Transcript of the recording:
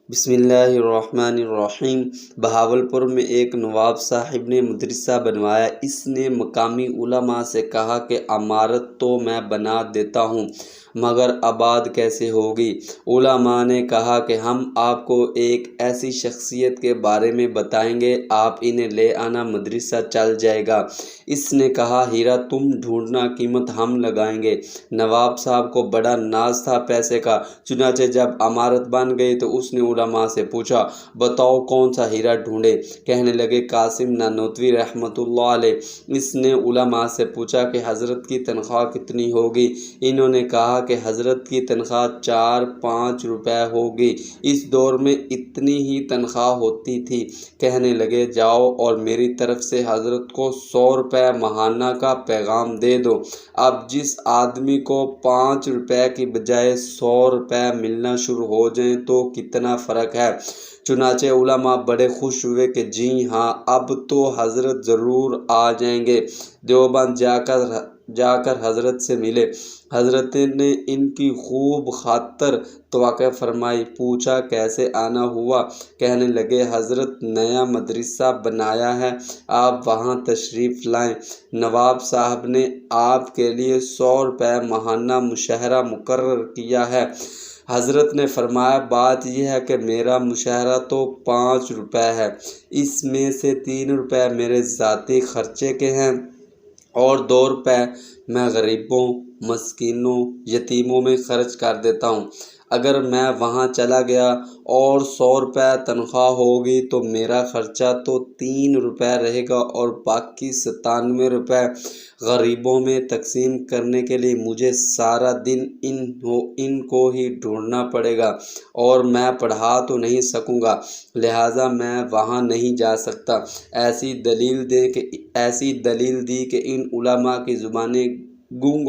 بسم اللہ الرحمن الرحیم۔ بہاولپور میں ایک نواب صاحب نے مدرسہ بنوایا۔ اس نے مقامی علماء سے کہا کہ عمارت تو میں بنا دیتا ہوں مگر آباد کیسے ہوگی؟ علماء نے کہا کہ ہم آپ کو ایک ایسی شخصیت کے بارے میں بتائیں گے، آپ انہیں لے آنا، مدرسہ چل جائے گا۔ اس نے کہا ہیرا تم ڈھونڈنا، قیمت ہم لگائیں گے۔ نواب صاحب کو بڑا ناز تھا پیسے کا، چنانچہ جب عمارت بن گئی تو اس نے علماء سے پوچھا بتاؤ کون سا ہیرا ڈھونڈے؟ کہنے لگے قاسم نانوتوی رحمۃ اللہ علیہ۔ اس نے علماء سے پوچھا کہ حضرت کی تنخواہ کتنی ہوگی؟ انہوں نے کہا کہ حضرت کی تنخواہ 4-5 روپے ہوگی۔ اس دور میں اتنی ہی تنخواہ ہوتی تھی۔ کہنے لگے جاؤ اور میری طرف سے حضرت کو 100 روپے ماہانہ کا پیغام دے دو۔ اب جس آدمی کو 5 روپے کی بجائے 100 روپے ملنا شروع ہو جائیں تو کتنا فرق ہے؟ چنانچہ علماء بڑے خوش ہوئے کہ جی ہاں اب تو حضرت ضرور آ جائیں گے۔ دیوبند جا کر حضرت سے ملے۔ حضرت نے ان کی خوب خاطر توقع فرمائی۔ پوچھا کیسے آنا ہوا؟ کہنے لگے حضرت نیا مدرسہ بنایا ہے، آپ وہاں تشریف لائیں۔ نواب صاحب نے آپ کے لیے 100 روپے ماہانہ مشاہرہ مقرر کیا ہے۔ حضرت نے فرمایا بات یہ ہے کہ میرا مشاہرہ تو 5 روپے ہے، اس میں سے 3 روپے میرے ذاتی خرچے کے ہیں اور 2 روپے میں غریبوں، مسکینوں، یتیموں میں خرچ کر دیتا ہوں۔ اگر میں وہاں چلا گیا اور 100 روپے تنخواہ ہوگی تو میرا خرچہ تو 3 روپے رہے گا اور باقی 97 روپے غریبوں میں تقسیم کرنے کے لیے مجھے سارا دن ان کو ہی ڈھونڈنا پڑے گا اور میں پڑھا تو نہیں سکوں گا، لہٰذا میں وہاں نہیں جا سکتا۔ ایسی دلیل دی کہ ان علماء کی زبانیں گونگ